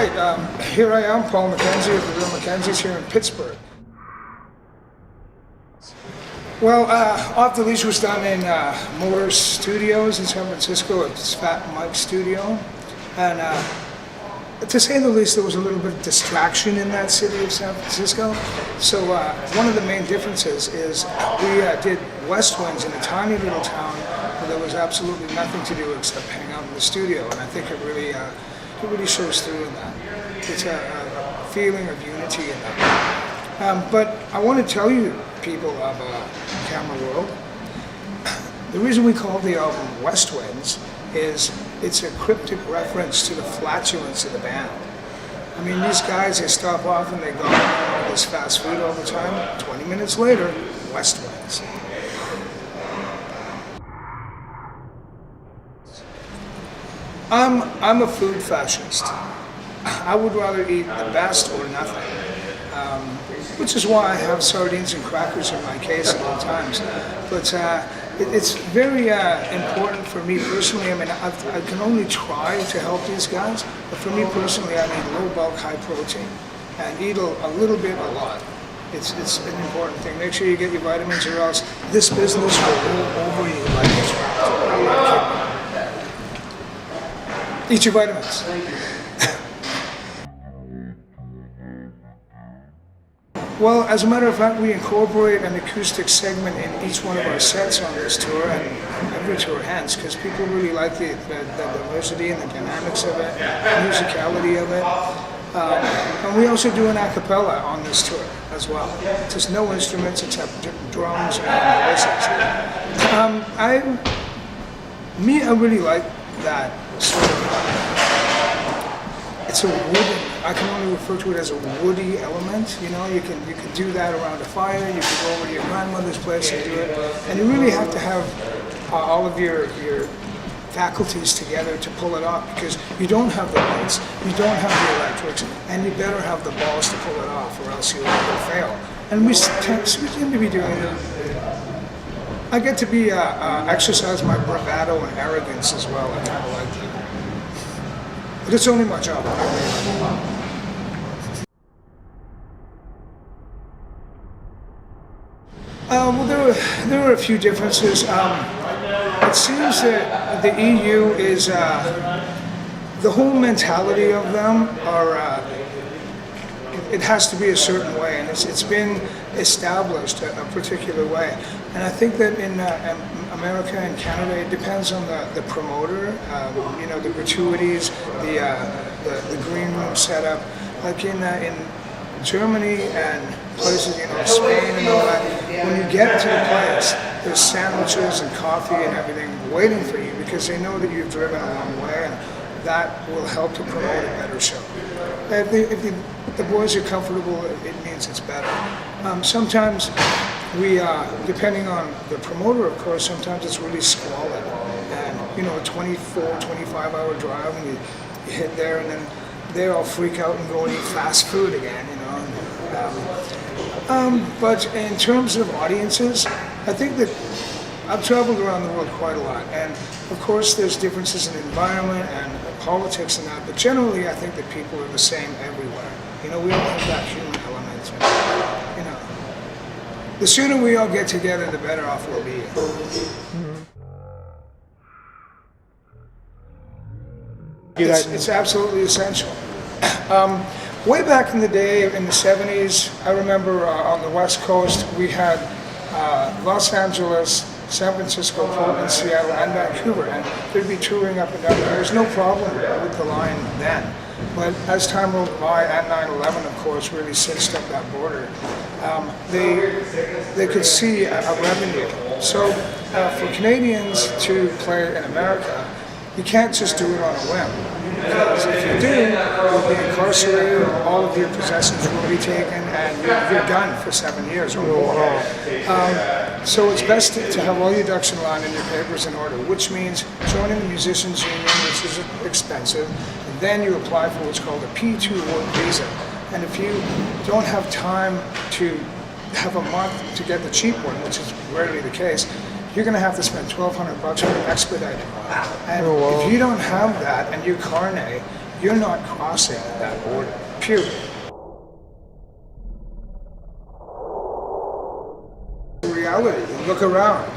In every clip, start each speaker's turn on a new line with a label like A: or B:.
A: right, here I am, Paul McKenzie of the real McKenzies here in Pittsburgh. Well, Off the Leash was done in Motor Studios in San Francisco. It's Fat Mike's studio. And to say the least, there was a little bit of distraction in that city of San Francisco. So one of the main differences is we did Westwinds in a tiny little town where there was absolutely nothing to do except hang out in the studio. And I think it really shows through in that. It's a feeling of unity in that. But I want to tell you, people of Camera World, the reason we call the album Westwinds is it's a cryptic reference to the flatulence of the band. I mean, these guys, they stop off and they go on all this fast food all the time. 20 minutes later, Westwinds. I'm a food fascist. I would rather eat the best or nothing, which is why I have sardines and crackers in my case at all times. But it's very important for me personally. I mean, I can only try to help these guys, but for me personally, I need low bulk, high protein, and eat a little bit, a lot. It's an important thing. Make sure you get your vitamins, or else this business will roll over you like it's wrapped. Eat your vitamins. Well, as a matter of fact, we incorporate an acoustic segment in each one of our sets on this tour, and every tour hence, because people really like the diversity and the dynamics of it, the musicality of it. And we also do an a cappella on this tour as well. Just no instruments except drums and voices. I really like that sort of, it's a wooden, I can only refer to it as a woody element. You know, you can do that around a fire, you can go over to your grandmother's place and do it. And you really have to have all of your faculties together to pull it off, because you don't have the lights, you don't have the electrics, and you better have the balls to pull it off, or else you'll fail. And we seem to be doing it. I get to be exercise my bravado and arrogance as well. I kind of like that. But it's only my job. Well, there were a few differences. It seems that the EU is, the whole mentality of them are, it has to be a certain way, and it's been established a particular way. And I think that in America and Canada, it depends on the promoter, you know, the gratuities, the green room setup. Like in Germany and places, you know, Spain and all that, when you get to the place, there's sandwiches and coffee and everything waiting for you, because they know that you've driven a long way, and that will help to promote a better show. If the boys are comfortable, it means it's better. Sometimes we, depending on the promoter, of course, sometimes it's really squalid. And, you know, a 24, 25-hour drive, and you hit there, and then they all freak out and go and eat fast food again, you know. But in terms of audiences, I think that I've traveled around the world quite a lot, and of course there's differences in environment and politics and that, but generally I think that people are the same everywhere. You know, we all have that human element, and, you know, the sooner we all get together, the better off we'll be. It's absolutely essential. Way back in the day, in the 70s, I remember on the West Coast, we had Los Angeles, San Francisco, Portland, Seattle, and Vancouver, and they'd be touring up and down. There was no problem with the line then. But as time rolled by, and 9/11, of course, really cinched up that border, they could see a revenue. So for Canadians to play in America, you can't just do it on a whim. Because if you do, you'll be incarcerated, all of your possessions will be taken, and you're done for 7 years or more. So it's best to have all your ducks in line and your papers in order, which means joining the Musicians Union, which is expensive, and then you apply for what's called a P2 work visa. And if you don't have time to have a month to get the cheap one, which is rarely the case, you're going to have to spend $1,200 for an expedited one. And if you don't have that and you're carne, you're not crossing that border, period. Reality, look around.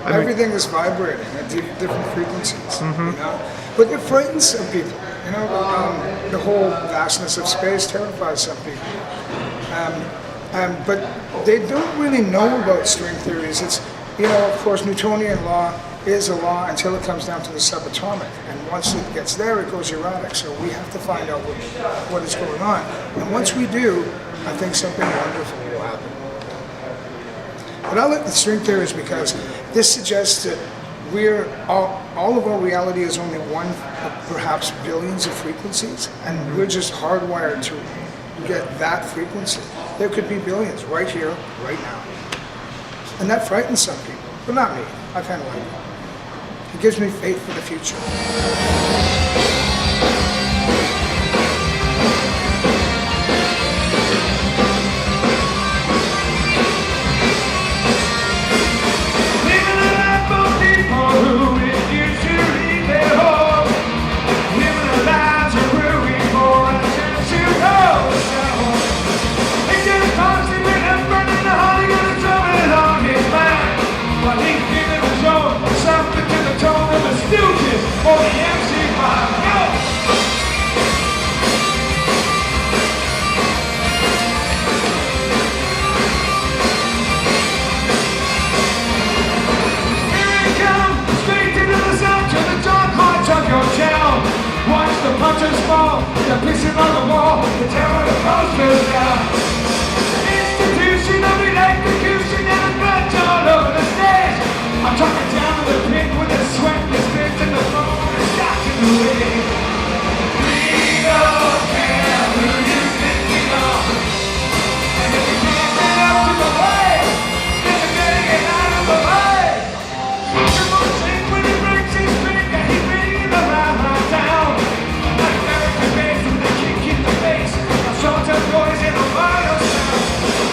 A: Everything is vibrating at different frequencies, you know? But it frightens some people, you know? The whole vastness of space terrifies some people. But they don't really know about string theories. It's, you know, of course, Newtonian law is a law until it comes down to the subatomic. And once it gets there, it goes erratic. So we have to find out what is going on. And once we do, I think something wonderful will happen. But I like the string theories because this suggests that all of our reality is only one of perhaps billions of frequencies, and we're just hardwired to get that frequency. There could be billions right here, right now. And that frightens some people, but not me. I kind of like it. It gives me faith for the future.
B: The picture on the wall, the terror the posters down. The institution of electrocution and a bunch all over the stage. I'm talking down to the pit with the sweat, the spit, and the phone is shot in the way. We don't care who you think we are. And if you can't get up to the way, then you better get out of the way. The most thing when he breaks his finger, he's bringing the right down. Boys in the wild sound.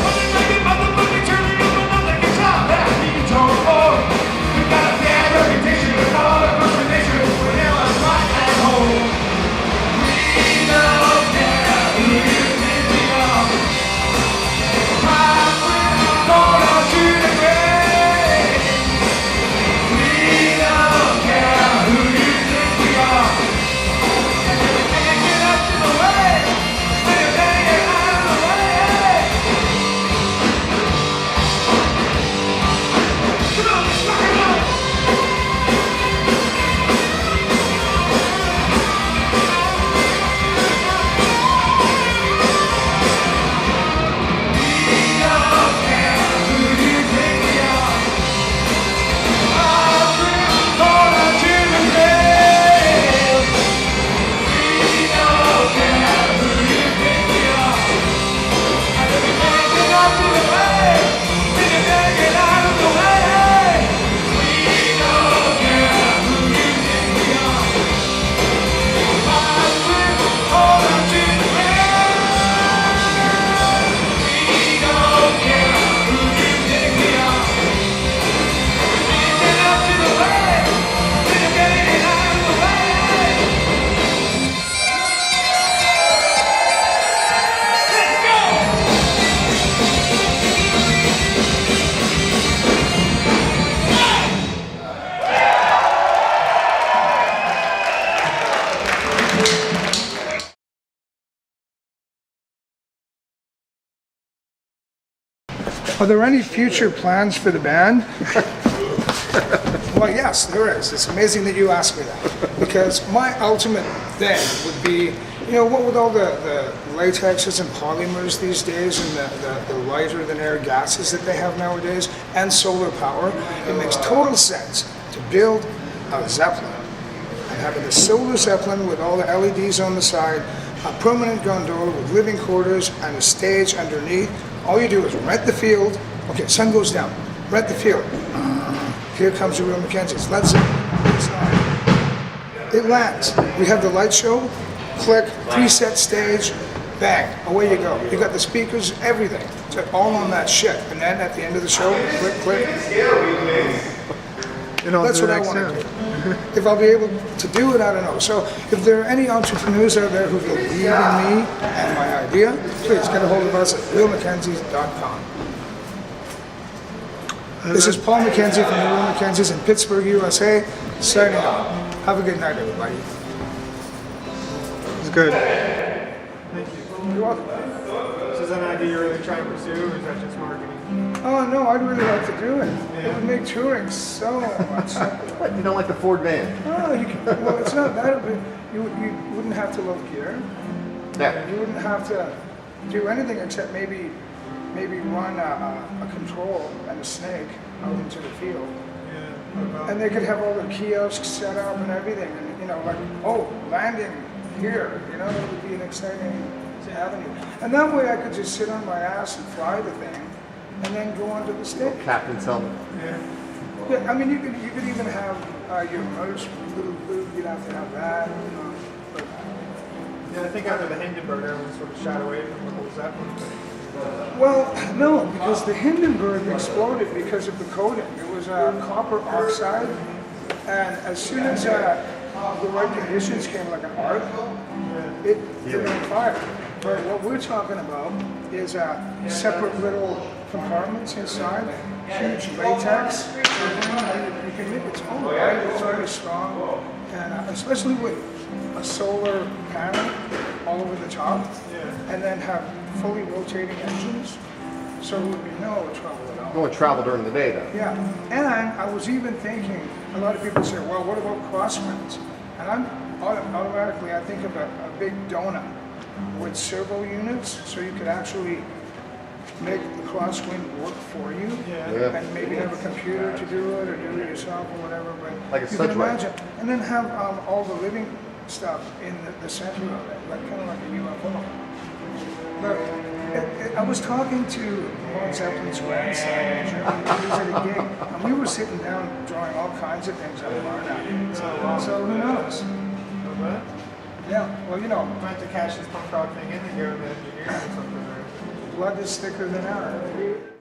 B: When they make it, motherfucking turning up another guitar that needs all more. We got a bad reputation with all the nation. We're never right at home. We don't care who you think we are. My friends going on to the grave. We don't care who you think we are. And if we can't get up to the way,
A: Are there any future plans for the band? Well, yes, there is. It's amazing that you asked me that. Because my ultimate thing would be, you know, what with all the latexes and polymers these days and the lighter than air gases that they have nowadays and solar power, it makes total sense to build a Zeppelin. And having a solar Zeppelin with all the LEDs on the side, a permanent gondola with living quarters and a stage underneath. All you do is rent the field. Okay, sun goes down. Rent the field. Here comes the real McKenzies. Let's it lands. We have the light show. Click, preset stage, bang, away you go. You got the speakers, everything. It's all on that shit. And then at the end of the show, click, click.
C: And on
A: That's
C: to the
A: what I
C: next
A: want to
C: sound.
A: do. If I'll be able to do it, I don't know. So if there are any entrepreneurs out there who believe in me and my idea, please get a hold of us at realmckenzies.com. This is Paul McKenzie from the Real McKenzies in Pittsburgh, USA, signing off. Have a good night, everybody.
C: It's good. Thank you.
A: You're welcome.
C: So is that an idea you're really trying to pursue, or is that just marketing?
A: Oh no, I'd really like to do it. It would make touring so much simpler.
D: What? You don't like the Ford van?
A: Oh, you can, well, it's not that, but you wouldn't have to love gear.
D: Yeah.
A: You wouldn't have to do anything except maybe run a control and a snake out into the field.
C: Yeah.
A: And they could have all the kiosks set up and everything, and you know, like, oh, landing here, you know, it would be an exciting avenue. And that way I could just sit on my ass and fly the thing, and then go onto the stage.
D: Captain's helmet.
A: Yeah, I mean, you could even have your merch, little food, you'd have to have that, you know. But,
C: Yeah, I think after the Hindenburg, everyone sort of shied away from the whole Zeppelin thing.
A: well, no, because the Hindenburg exploded because of the coating. It was copper oxide, and as soon as the right conditions came, like an arc, it lit on fire. But what we're talking about is separate little compartments inside, huge latex. You can make its own light. It's very strong, and especially with a solar panel all over the top, and then have fully rotating engines, so there would be no trouble at all.
D: You want to travel during the day, though.
A: Yeah, and I was even thinking, a lot of people say, well, what about crosswinds? And automatically I think of a big donut with servo units, so you could actually make the crosswind work for you,
D: Yeah.
A: and maybe have a computer to do it, or do it yourself, or whatever. But
D: Like a
A: you can
D: Sedgwick.
A: imagine, and then have all the living stuff in the center of it, like kind of like a UFO. But I was talking to Led Zeppelin's grandson in Germany. He was at a gig, and we were sitting down drawing all kinds of things on Varna. So who knows?
C: But
A: Yeah, well, you know,
C: I have to cash this punk rock thing in and go to the engineers or something.
A: blood is thicker than air.